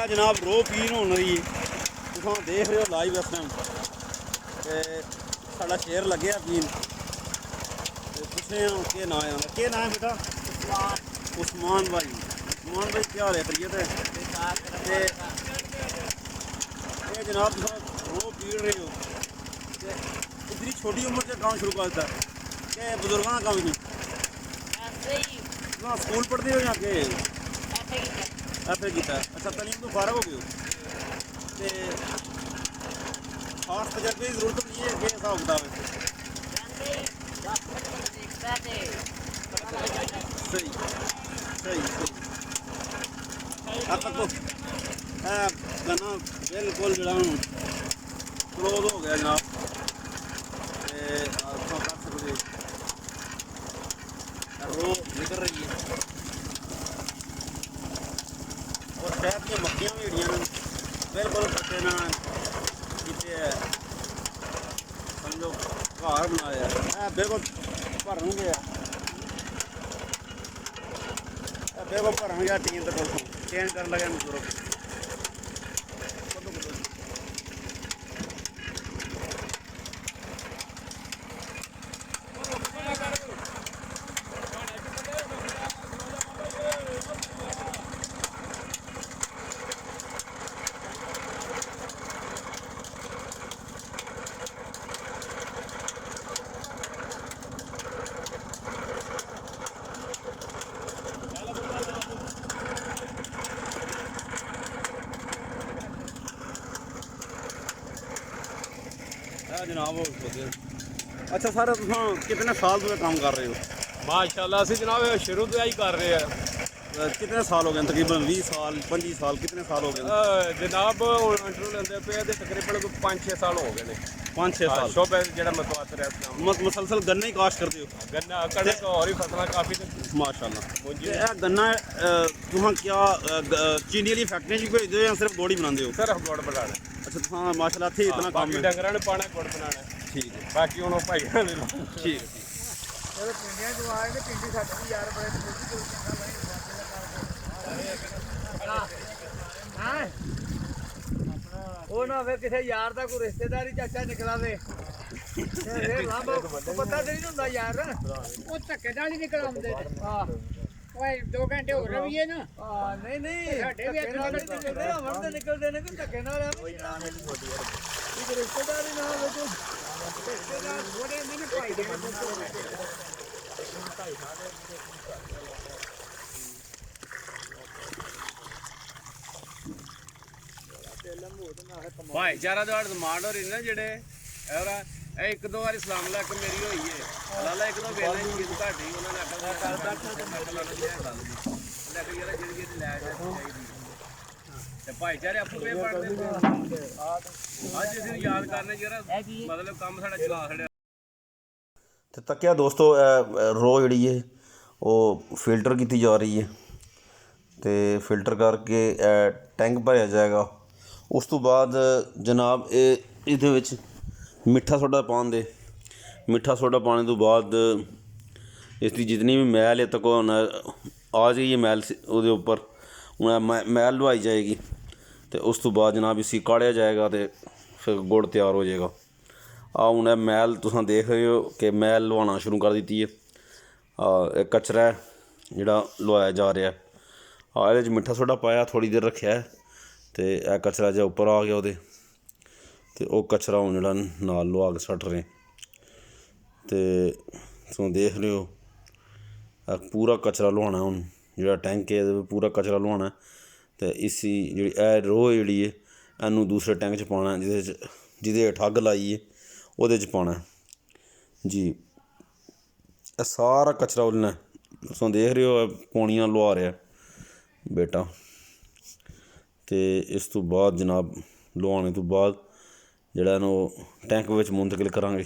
जनाब रो पीन होने रही तुम देख रहे हो लाइव इस टाइम ते साडा शेर लगे पीन पूछने के नाम है के नाम है बेटा उस्मान भाई क्या हाल है खैरियत है ये जनाब तुम रो पीड़ रहे हो इतनी छोटी उम्र से काम शुरू करता है कि बुजुर्गों का काम नहीं स्कूल पढ़ते हो या के एफ ए किया अच्छा तलीम तो फारग हो गए हो खास तजर्बे की जरूरत नहीं है कि हिसाब किताब है सही सही अब तक तो गन्ना बिल्कुल जो क्लोज हो गया जनाब कर सकते रो निकल रही है और शहद की मक्खियाँ भी जड़ियाँ बिल्कुल पत्ते ना कितने समझो घर बनाया बिल्कुल भरन गया बिल्कुल भरन गया टीन तो चेंज कर लगे मजदूरों जनाब अच्छा सर तुम कितने साल तो काम कर रहे हो माशाल्लाह असी जनाब शुरू तो यही कर रहे हैं कितने साल हो गए तकरीबन 20 साल 25 साल कितने साल हो गए जनाब इंटरव्यू लेंदे पे तकरीबन 5-6 साल हो गए ने 5-6 साल शोबे जेड़ा मतवातर है मुसलसल गन्ना ही काश्त करते हो गन्ना कणक और ही फसलां काफ़ी माशाल्लाह गन्ना तुम क्या चीनी वाली फैक्ट्री च भेजते हो या सिर्फ गोड़ी बनाते हो सिर्फ गुड़ बनाना अच्छा हाँ माशाल्लाह इत्थे इतना काम है डंगरां ने पाना गुड़ बनाना ठीक है बाकी हुण भाई ठीक है चलो पिंडियां जो आए ने पिंडी साडे भी यार बड़े हाँ ਉਹ ਨਾ ਹੋਵੇ ਕਿਸੇ ਯਾਰ ਦਾ ਕੋਈ ਰਿਸ਼ਤੇਦਾਰੀ ਚਾਚਾ ਨਿਕਲਾ ਵੇ ਪਤਾ ਤੇ ਨਹੀਂ ਹੁੰਦਾ ਯਾਰ ਉਹ ਧੱਕੇ ਨਾਲ ਹੀ ਨਿਕਲ ਆਉਂਦੇ ਹਾਂ ਓਏ 2 ਘੰਟੇ ਹੋ ਰਹੀਏ ਨਾ ਹਾਂ ਨਹੀਂ ਸਾਡੇ ਵੀ ਨਿਕਲਦੇ ਨੇ ਕਿ ਧੱਕੇ ਨਾਲ ਕੋਈ ਰਿਸ਼ਤੇਦਾਰੀ ਨਾ ਹੋਵੇ ਤੂੰ ਰਿਸ਼ਤੇਦਾਰ ਥੋੜੇ ਮੈਨੂੰ ਭਾਈ ਦੇ भाईचारा तो डिमांड हो रही ना जेडे एक दो बार सलाम अलैकुम मेरी हुई है लाला एक दो बेला चीज घटी उन्होंने भाईचारे आपू पे पढ़ते अज अस याद करने मतलब काम साडा चला छड़िया तो तकिया दोस्तों रो जी है वो फिल्टर की जा रही है तो फिल्टर करके टैंक भरया जाएगा उस तो बाद जनाब ये मिठा सोडा पाने दे मिठा सोडा पाने तो बाद इसकी जितनी भी मैल है तक आ जाइए मैल वो उपर मैल लुआई जाएगी तो उस तो बाद जनाब इसी काढ़िया जाएगा तो फिर गुड़ तैयार हो जाएगा हूँ मैल तुम देख रहे हो कि मैल लुआना शुरू कर दी है कचरा है जोड़ा लुआया जा रहा है ये मिठा सोडा पाया थोड़ी देर रखा है तो यह कचरा जो उपर आ गया वो तो वह कचरा हूँ जोड़ा नाल लुआ के सट रहे तो तुम देख रहे हो पूरा कचरा लुआना हूँ जोड़ा टैंक है पूरा कचरा लुआना तो इसी जी रो जी है इनू दूसरे टैंक च पाना जिदे ठग लाई है वो पाना जी सारा कचरा उलना तुम देख रहे हो पौनियां लुआ रहा बेटा तो इस तो बाद जनाब लुआने तो बाद जोड़ा टैंक में मुंतकिल करांगे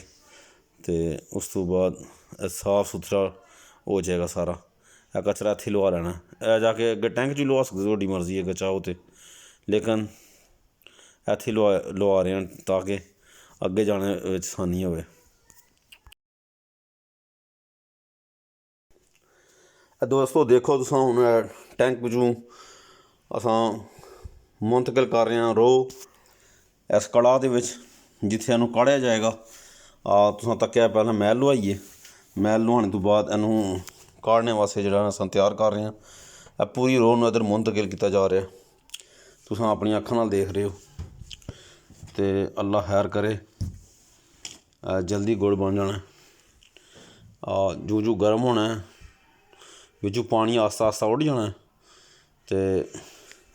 तो उस तो बाद साफ सुथरा हो जाएगा सारा कचरा इत्थे लुआ लेना जाके अगर टैंक च लुआ सकते थोड़ी मर्जी अगर चाहो तो लेकिन इत्थे लुआ रहे हैं ताकि अगे जाने आसानी हो दोस्तों देखो तुस हूँ टैंक चूँ असां ਮੁੰਤਕਿਲ ਕਰ ਰਹੇ ਹਾਂ ਰੋਹ ਇਸ ਕੜਾਹ ਦੇ ਵਿੱਚ, ਜਿੱਥੇ ਇਹਨੂੰ ਕਾੜਿਆ ਜਾਏਗਾ। ਤੁਸੀਂ ਤੱਕਿਆ ਪਹਿਲਾਂ ਮੈਲ ਲੁਆਈਏ, ਮੈਲ ਲੁਹਾਉਣ ਤੋਂ ਬਾਅਦ ਇਹਨੂੰ ਕਾੜਨੇ ਵਾਸਤੇ ਜਿਹੜਾ ਅਸੀਂ ਤਿਆਰ ਕਰ ਰਹੇ ਹਾਂ। ਇਹ ਪੂਰੀ ਰੋਹ ਨੂੰ ਇੱਧਰ ਮੁੰਤਕਿਲ ਕੀਤਾ ਜਾ ਰਿਹਾ, ਤੁਸੀਂ ਆਪਣੀਆਂ ਅੱਖਾਂ ਨਾਲ ਦੇਖ ਰਹੇ ਹੋ। ਅਤੇ ਅੱਲਾ ਖੈਰ ਕਰੇ, ਜਲਦੀ ਗੁੜ ਬਣ ਜਾਣਾ। ਜੋ ਗਰਮ ਹੋਣਾ, ਵਿੱਚੋਂ ਪਾਣੀ ਆਸਤਾ ਆਸਤਾ ਉੱਡ ਜਾਣਾ, ਅਤੇ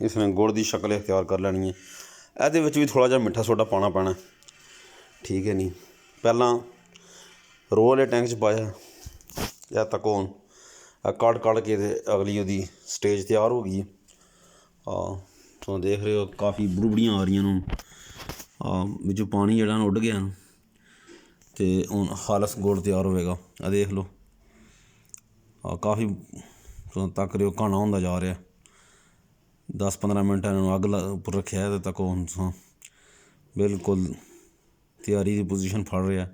ਇਸ ਨੇ ਗੁੜ ਦੀ ਸ਼ਕਲ ਇਖਤਿਆਰ ਕਰ ਲੈਣੀ ਹੈ। ਇਹਦੇ ਵਿੱਚ ਵੀ ਥੋੜ੍ਹਾ ਜਿਹਾ ਮਿੱਠਾ ਸੋਡਾ ਪਾਉਣਾ ਪੈਣਾ, ਠੀਕ ਹੈ ਨਹੀਂ। ਪਹਿਲਾਂ ਰੋਹ ਵਾਲੇ ਟੈਂਕ 'ਚ ਪਾਇਆ ਜਾਂ ਤਕੋਨ ਕੱਢ ਕੇ ਅਤੇ ਅਗਲੀ ਉਹਦੀ ਸਟੇਜ ਤਿਆਰ ਹੋ ਗਈ ਹੈ। ਤੁਸੀਂ ਦੇਖ ਰਹੇ ਹੋ ਕਾਫੀ ਬੁੜਬੁੜੀਆਂ ਆ ਰਹੀਆਂ ਨੂੰ, ਵਿੱਚੋਂ ਪਾਣੀ ਜਿਹੜਾ ਨਾ ਉੱਡ ਗਿਆ, ਅਤੇ ਹੁਣ ਖਾਲਸ ਗੁੜ ਤਿਆਰ ਹੋਵੇਗਾ। ਇਹ ਦੇਖ ਲਓ ਕਾਫੀ ਤੁਸੀਂ ਤੱਕ ਰਹੇ ਹੋ ਘਾਣਾ ਹੁੰਦਾ ਜਾ ਰਿਹਾ। 10-15 ਮਿੰਟ ਇਹਨਾਂ ਨੂੰ ਅੱਗ ਉੱਪਰ ਰੱਖਿਆ ਅਤੇ ਤੱਕ ਹੁਣ ਬਿਲਕੁਲ ਤਿਆਰੀ ਦੀ ਪੋਜੀਸ਼ਨ ਫੜ ਰਿਹਾ।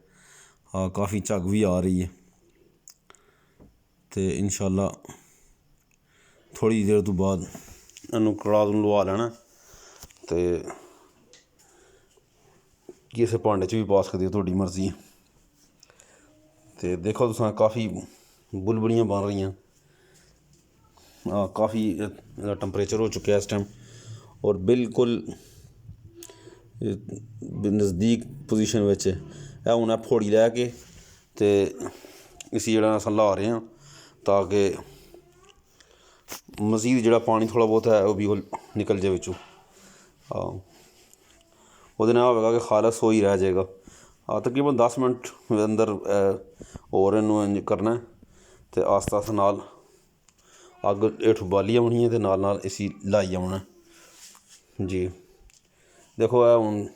ਕਾਫੀ ਝੱਗ ਵੀ ਆ ਰਹੀ ਹੈ, ਅਤੇ ਇਨਸ਼ਾਅੱਲਾ ਥੋੜ੍ਹੀ ਦੇਰ ਤੋਂ ਬਾਅਦ ਇਹਨੂੰ ਕੜਾਹ ਨੂੰ ਲੁਹਾ ਲੈਣਾ, ਅਤੇ ਕਿਸੇ ਭਾਂਡੇ 'ਚ ਵੀ ਪਾ ਸਕਦੇ ਹੋ, ਤੁਹਾਡੀ ਮਰਜ਼ੀ। ਅਤੇ ਦੇਖੋ ਤੁਸੀਂ ਕਾਫੀ ਬੁਲਬੁਲੀਆਂ ਬਣ ਰਹੀਆਂ। ਕਾਫੀ ਇਹਦਾ ਟੈਂਪਰੇਚਰ ਹੋ ਚੁੱਕਿਆ ਇਸ ਟਾਈਮ, ਔਰ ਬਿਲਕੁਲ ਨਜ਼ਦੀਕ ਪੋਜੀਸ਼ਨ ਵਿੱਚ। ਇਹ ਹੁਣ ਇਹ ਫੋੜੀ ਲੈ ਕੇ ਅਤੇ ਅਸੀਂ ਜਿਹੜਾ ਅਸੀਂ ਲਾ ਰਹੇ ਹਾਂ, ਤਾਂ ਕਿ ਮਜ਼ੀਦ ਜਿਹੜਾ ਪਾਣੀ ਥੋੜ੍ਹਾ ਬਹੁਤ ਹੈ ਉਹ ਵੀ ਨਿਕਲ ਜਾਏ ਵਿੱਚੋਂ। ਉਹਦੇ ਨਾਲ ਹੋਵੇਗਾ ਕਿ ਖਾਲਸ ਹੋ ਹੀ ਰਹਿ ਜਾਏਗਾ। ਤਕਰੀਬਨ 10 ਮਿੰਟ ਅੰਦਰ ਹੋਰ ਇਹਨੂੰ ਇੰਝ ਕਰਨਾ, ਅਤੇ ਆਸਤਾ ਆਸਤਾ ਨਾਲ ਅੱਗ ਹੇਠ ਉਬਾਲੀ ਆਉਣੀ ਹੈ, ਅਤੇ ਨਾਲ ਨਾਲ ਅਸੀਂ ਲਾਈ ਆਉਣਾ ਜੀ। ਦੇਖੋ ਇਹ ਹੁਣ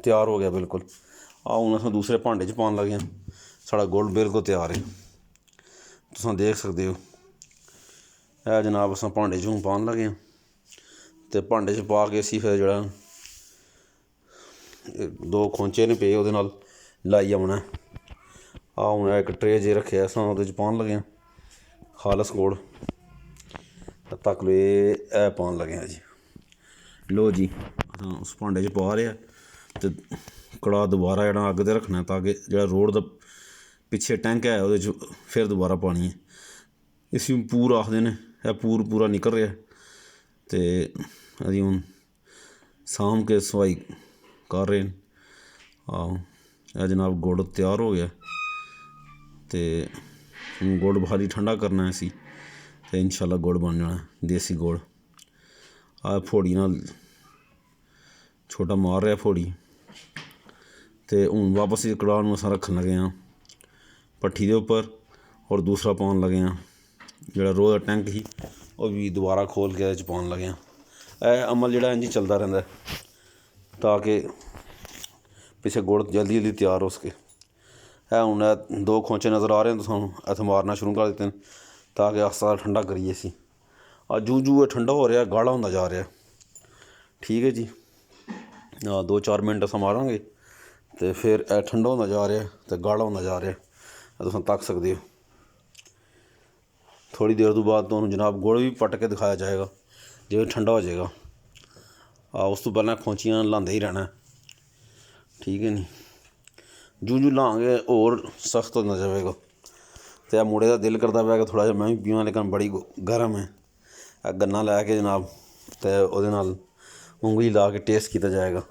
ਤਿਆਰ ਹੋ ਗਿਆ ਬਿਲਕੁਲ। ਹੁਣ ਅਸੀਂ ਦੂਸਰੇ ਭਾਂਡੇ 'ਚ ਪਾਉਣ ਲੱਗੇ ਹਾਂ। ਸਾਡਾ ਗੁੜ ਬਿਲਕੁਲ ਤਿਆਰ ਹੈ, ਤੁਸੀਂ ਦੇਖ ਸਕਦੇ ਹੋ। ਇਹ ਜਨਾਬ ਅਸੀਂ ਭਾਂਡੇ 'ਚ ਹੁਣ ਪਾਉਣ ਲੱਗੇ ਹਾਂ, ਅਤੇ ਭਾਂਡੇ 'ਚ ਪਾ ਕੇ ਅਸੀਂ ਫਿਰ ਜਿਹੜਾ 2 ਖੋਂਚੇ ਨੇ ਪਏ ਉਹਦੇ ਨਾਲ ਲਾਈ ਆਉਣਾ। ਹੁਣ ਇੱਕ ਟਰੇ ਜੇ ਰੱਖਿਆ ਅਸਾਂ, ਉਹਦੇ 'ਚ ਪਾਉਣ ਲੱਗੇ ਹਾਂ ਖਾਲਸ ਗੁੜ। ਤੱਕ ਲਓ ਇਹ ਪਾਉਣ ਲੱਗੇ ਹਾਂ ਜੀ। ਲਓ ਜੀ ਉਸ ਭਾਂਡੇ 'ਚ ਪਾ ਰਿਹਾ, ਅਤੇ ਕੜਾਹ ਦੁਬਾਰਾ ਜਿਹੜਾ ਅੱਗ 'ਤੇ ਰੱਖਣਾ, ਤਾਂ ਕਿ ਜਿਹੜਾ ਰੋਡ ਦਾ ਪਿੱਛੇ ਟੈਂਕ ਹੈ ਉਹਦੇ 'ਚ ਫਿਰ ਦੁਬਾਰਾ ਪਾਣੀ ਹੈ। ਇਸ ਨੂੰ ਪੂਰ ਆਖਦੇ ਨੇ। ਇਹ ਪੂਰਾ ਨਿਕਲ ਰਿਹਾ, ਅਤੇ ਅਸੀਂ ਹੁਣ ਸਾਂਭ ਕੇ ਸਫਾਈ ਕਰ ਰਹੇ ਨੇ। ਇਹ ਜਨਾਬ ਗੁੜ ਤਿਆਰ ਹੋ ਗਿਆ, ਅਤੇ ਹੁਣ ਗੁੜ ਬਾਹਲੀ ਠੰਡਾ ਕਰਨਾ ਅਸੀਂ, ਅਤੇ ਇਨਸ਼ਾਅੱਲਾ ਗੁੜ ਬਣ ਜਾਣਾ ਦੇਸੀ ਗੁੜ। ਫੋੜੀ ਨਾਲ ਛੋਟਾ ਮਾਰ ਰਿਹਾ ਫੋੜੀ, ਅਤੇ ਹੁਣ ਵਾਪਸ ਕੜਾਹ ਨੂੰ ਅਸੀਂ ਰੱਖਣ ਲੱਗੇ ਹਾਂ ਭੱਠੀ ਦੇ ਉੱਪਰ, ਔਰ ਦੂਸਰਾ ਪਾਉਣ ਲੱਗੇ ਹਾਂ ਜਿਹੜਾ ਰੋਹ ਦਾ ਟੈਂਕ ਸੀ ਉਹ ਵੀ ਦੁਬਾਰਾ ਖੋਲ੍ਹ ਕੇ ਇਹਦੇ 'ਚ ਪਾਉਣ ਲੱਗੇ ਹਾਂ। ਇਹ ਅਮਲ ਜਿਹੜਾ ਇੰਝ ਚੱਲਦਾ ਰਹਿੰਦਾ, ਤਾਂ ਕਿ ਪਿੱਛੇ ਗੁੜ ਜਲਦੀ ਤਿਆਰ ਹੋ ਸਕੇ। ਇਹ ਹੁਣ 2 ਖੋਂਚੇ ਨਜ਼ਰ ਆ ਰਹੇ ਨੇ ਤੁਹਾਨੂੰ, ਇੱਥੇ ਮਾਰਨਾ ਸ਼ੁਰੂ ਕਰ ਦਿੱਤੇ ਨੇ, ਤਾਂ ਕਿ ਆਸਤਾ ਠੰਡਾ ਕਰੀਏ ਅਸੀਂ। ਜੂ ਇਹ ਠੰਡਾ ਹੋ ਰਿਹਾ, ਗਾੜਾ ਹੁੰਦਾ ਜਾ ਰਿਹਾ, ਠੀਕ ਹੈ ਜੀ। 2-4 ਮਿੰਟ ਅਸੀਂ ਮਾਰਾਂਗੇ, ਅਤੇ ਫਿਰ ਇਹ ਠੰਡਾ ਹੁੰਦਾ ਜਾ ਰਿਹਾ ਅਤੇ ਗਾੜਾ ਹੁੰਦਾ ਜਾ ਰਿਹਾ। ਤੁਸੀਂ ਤੱਕ ਸਕਦੇ ਹੋ। ਥੋੜ੍ਹੀ ਦੇਰ ਤੋਂ ਬਾਅਦ ਤੁਹਾਨੂੰ ਜਨਾਬ ਗੁੜ ਵੀ ਪੱਟ ਕੇ ਦਿਖਾਇਆ ਜਾਏਗਾ, ਜਿਵੇਂ ਠੰਡਾ ਹੋ ਜਾਏਗਾ। ਉਸ ਤੋਂ ਪਹਿਲਾਂ ਖੋਂਚੀਆਂ ਲਾਉਂਦੇ ਹੀ ਰਹਿਣਾ, ਠੀਕ ਹੈ ਨਹੀਂ। ਜੂ ਲਾਂਗੇ ਹੋਰ ਸਖਤ ਹੁੰਦਾ ਜਾਵੇਗਾ। ਅਤੇ ਇਹ ਮੁੰਡੇ ਦਾ ਦਿਲ ਕਰਦਾ ਪਿਆ ਕਿ ਥੋੜ੍ਹਾ ਜਿਹਾ ਮੈਂ ਵੀ ਪੀਵਾਂ, ਲੇਕਿਨ ਬੜੀ ਗਰਮ ਹੈ। ਇਹ ਗੰਨਾ ਲੈ ਕੇ ਜਨਾਬ, ਅਤੇ ਉਹਦੇ ਨਾਲ ਉਂਗਲੀ ਲਾ ਕੇ ਟੇਸਟ ਕੀਤਾ ਜਾਏਗਾ,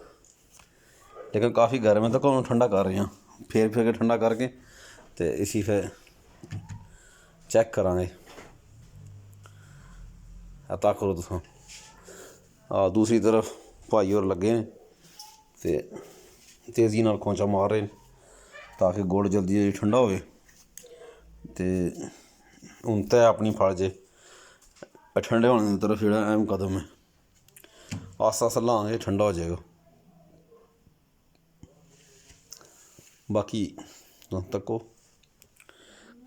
ਲੇਕਿਨ ਕਾਫੀ ਗਰਮ ਹੈ। ਤਾਂ ਉਹਨੂੰ ਠੰਡਾ ਕਰ ਰਹੇ ਹਾਂ, ਫੇਰ ਕੇ ਠੰਡਾ ਕਰਕੇ, ਅਤੇ ਅਸੀਂ ਫਿਰ ਚੈੱਕ ਕਰਾਂਗੇ। ਤਾਂ ਕਰੋ ਤੁਸੀਂ। ਦੂਸਰੀ ਤਰਫ ਭਾਈ ਹੋਰ ਲੱਗੇ ਨੇ, ਅਤੇ ਤੇਜ਼ੀ ਨਾਲ ਖੋਂਚਾ ਮਾਰ ਰਹੇ ਨੇ, ਤਾਂ ਕਿ ਗੁੜ ਜਲਦੀ ਠੰਡਾ ਹੋਵੇ, ਅਤੇ ਹੁਣ ਤਾਂ ਆਪਣੀ ਫੜ ਜੇ। ਠੰਡੇ ਹੋਣ ਦੀ ਤਰਫ ਜਿਹੜਾ ਅਹਿਮ ਕਦਮ ਹੈ, ਆਸਤਾ ਆਸਤਾ ਲਾਂਗੇ ਠੰਡਾ ਹੋ ਜਾਏਗਾ। ਬਾਕੀ ਤੱਕੋ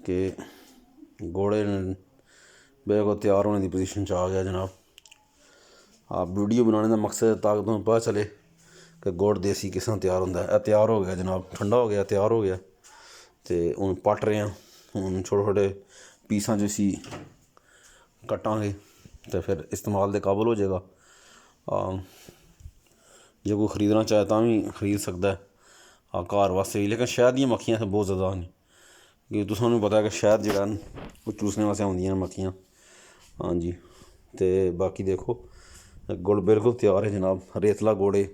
ਕਿ ਗੁੜ ਬਿਲਕੁਲ ਤਿਆਰ ਹੋਣੇ ਦੀ ਪੋਜੀਸ਼ਨ 'ਚ ਆ ਗਿਆ ਜਨਾਬ। ਵੀਡੀਓ ਬਣਾਉਣੇ ਦਾ ਮਕਸਦ ਤਾਂ ਕਿ ਤੁਹਾਨੂੰ ਪਤਾ ਚਲੇ ਕਿ ਗੁੜ ਦੇਸੀ ਕਿਸ ਤਰ੍ਹਾਂ ਤਿਆਰ ਹੁੰਦਾ। ਇਹ ਤਿਆਰ ਹੋ ਗਿਆ ਜਨਾਬ, ਠੰਡਾ ਹੋ ਗਿਆ, ਤਿਆਰ ਹੋ ਗਿਆ, ਅਤੇ ਹੁਣ ਪੱਟ ਰਹੇ ਹਾਂ। ਹੁਣ ਛੋਟੇ ਪੀਸਾਂ 'ਚ ਅਸੀਂ ਕੱਟਾਂਗੇ, ਅਤੇ ਫਿਰ ਇਸਤੇਮਾਲ ਦੇ ਕਾਬਲ ਹੋ ਜਾਏਗਾ। ਜੇ ਕੋਈ ਖਰੀਦਣਾ ਚਾਹੇ ਤਾਂ ਵੀ ਖਰੀਦ ਸਕਦਾ ਘਰ ਵਾਸਤੇ ਵੀ। ਲੇਕਿन शहद ਦੀਆਂ ਮੱਖੀਆਂ ਤਾਂ ਬਹੁਤ ਜ਼ਿਆਦਾ ਨੇ, ਕਿ ਤੁਹਾਨੂੰ ਪਤਾ ਕਿ शहद ਜਿਹੜਾ ਉਹ ਚੂਸਣੇ ਵਾਸਤੇ ਆਉਂਦੀਆਂ ਨੇ ਮੱਖੀਆਂ। ਹਾਂਜੀ, ਅਤੇ ਬਾਕੀ ਦੇਖੋ ਗੁੜ ਬਿਲਕੁਲ ਤਿਆਰ ਹੈ ਜਨਾਬ, ਰੇਤਲਾ ਗੁੜ ਹੈ।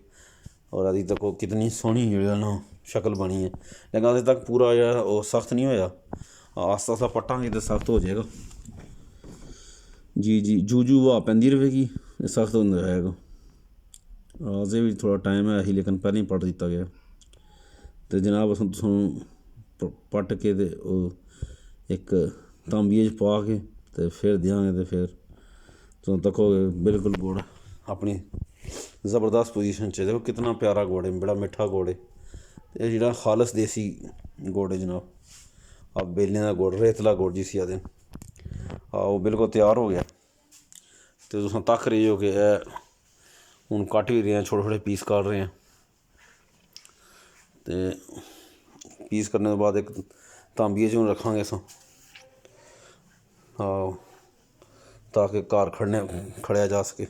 ਔਰ ਇਹਦੀ ਦੇਖੋ ਕਿਤਨੀ ਸੋਹਣੀ ਜਿਹੜਾ ਨਾ ਸ਼ਕਲ ਬਣੀ ਹੈ। ਲੇਕਿन ਅਜੇ ਤੱਕ ਪੂਰਾ ਜਿਹੜਾ ਉਹ ਸਖਤ ਨਹੀਂ ਹੋਇਆ, ਆਸਤਾ ਆਸਤਾ ਪੱਟਾਂਗੇ ਤਾਂ ਸਖਤ ਹੋ ਜਾਏਗਾ। ਜੀ ਜੀ, ਜੂ ਹਵਾ ਪੈਂਦੀ ਰਹੇਗੀ, ਇਹ ਸਖਤ ਹੁੰਦਾ ਜਾਏਗਾ। ਅਜੇ ਵੀ ਥੋੜ੍ਹਾ ਟਾਈਮ ਹੈ ਸੀ, ਲੇਕਿਨ ਪਹਿਲਾਂ ਹੀ ਪੱਟ ਦਿੱਤਾ ਗਿਆ। ਅਤੇ ਜਨਾਬ ਅਸੀਂ ਤੁਹਾਨੂੰ ਪੱਟ ਕੇ ਅਤੇ ਉਹ ਇੱਕ ਤਾਂਬੀਏ 'ਚ ਪਾ ਕੇ ਅਤੇ ਫਿਰ ਦਿਆਂਗੇ, ਅਤੇ ਫਿਰ ਤੁਸੀਂ ਤੱਕੋਗੇ ਬਿਲਕੁਲ ਗੁੜ ਆਪਣੀ ਜ਼ਬਰਦਸਤ ਪੋਜੀਸ਼ਨ 'ਚ। ਦੇਖੋ ਕਿਤਨਾ ਪਿਆਰਾ ਗੁੜ ਹੈ, ਬੜਾ ਮਿੱਠਾ ਗੁੜ ਹੈ। ਇਹ ਜਿਹੜਾ ਖਾਲਸ ਦੇਸੀ ਗੁੜ ਹੈ ਜਨਾਬ, ਬੇਲਿਆਂ ਦਾ ਗੁੜ, ਰੇਤਲਾ ਗੁੜ ਜਿਸ ਆਖਦੇ ਉਹ ਬਿਲਕੁਲ ਤਿਆਰ ਹੋ ਗਿਆ। ਅਤੇ ਤੁਸੀਂ ਤੱਕ ਰਹੇ ਹੋ ਕਿ ਇਹ ਹੁਣ ਕੱਟ ਵੀ ਰਹੇ ਹਾਂ, ਛੋਟੇ ਛੋਟੇ ਪੀਸ ਕਰ ਰਹੇ ਹਾਂ। ਅਤੇ ਪੀਸ ਕਰਨ ਤੋਂ ਬਾਅਦ ਇੱਕ ਤਾਂਬੀਏ 'ਚ ਹੁਣ ਰੱਖਾਂਗੇ ਅਸੀਂ, ਤਾਂ ਕਿ ਘਰ ਖੜਿਆ ਜਾ ਸਕੇ।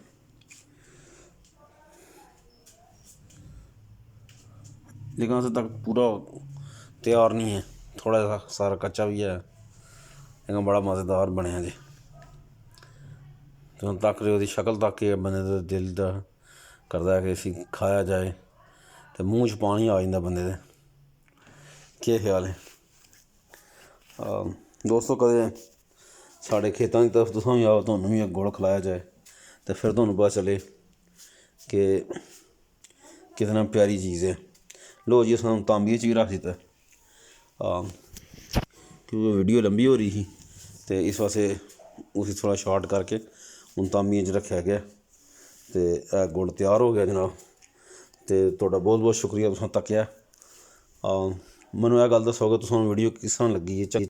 ਲੇਕਿਨ ਅਜੇ ਤੱਕ ਪੂਰਾ ਤਿਆਰ ਨਹੀਂ ਹੈ, ਥੋੜ੍ਹਾ ਜਿਹਾ ਸਾਰਾ ਕੱਚਾ ਵੀ ਹੈ, ਲੇਕਿਨ ਬੜਾ ਮਜ਼ੇਦਾਰ ਬਣਿਆ ਜੀ। ਤੁਸੀਂ ਤੱਕ ਰਹੇ ਉਹਦੀ ਸ਼ਕਲ ਤੱਕ ਕੇ ਬੰਦੇ ਦਾ ਦਿਲ ਦਾ ਕਰਦਾ ਕਿ ਅਸੀਂ ਖਾਇਆ ਜਾਏ, ਅਤੇ ਮੂੰਹ 'ਚ ਪਾਣੀ ਆ ਜਾਂਦਾ ਬੰਦੇ ਦੇ। ਕੀ ਖਿਆਲ ਹੈ ਦੋਸਤੋ? ਕਦੇ ਸਾਡੇ ਖੇਤਾਂ ਦੀ ਤਰਫ ਤੁਸੀਂ ਵੀ ਆਓ, ਤੁਹਾਨੂੰ ਵੀ ਗੁੜ ਖਿਲਾਇਆ ਜਾਏ, ਅਤੇ ਫਿਰ ਤੁਹਾਨੂੰ ਪਤਾ ਚੱਲੇ ਕਿ ਕਿਤਨਾ ਪਿਆਰੀ ਚੀਜ਼ ਹੈ। ਲੋ ਜੀ, ਸਾਨੂੰ ਤਾਂਬੀਏ 'ਚ ਵੀ ਰੱਖ ਦਿੱਤਾ, ਕਿਉਂਕਿ ਵੀਡੀਓ ਲੰਬੀ ਹੋ ਰਹੀ ਸੀ, ਅਤੇ ਇਸ ਵਾਸਤੇ ਉਸੇ ਥੋੜ੍ਹਾ ਸ਼ਾਰਟ ਕਰਕੇ ਹੁਣ ਤਾਂਬੀਏ 'ਚ ਰੱਖਿਆ ਗਿਆ। ਅਤੇ ਇਹ ਗੁੜ ਤਿਆਰ ਹੋ ਗਿਆ ਜਨਾਬ, ਅਤੇ ਤੁਹਾਡਾ ਬਹੁਤ ਬਹੁਤ ਸ਼ੁਕਰੀਆ ਤੁਸੀਂ ਤੱਕਿਆ। ਮੈਨੂੰ ਇਹ ਗੱਲ ਦੱਸੋਗੇ ਤੁਹਾਨੂੰ ਵੀਡੀਓ ਕਿਸ ਤਰ੍ਹਾਂ ਲੱਗੀ ਹੈ?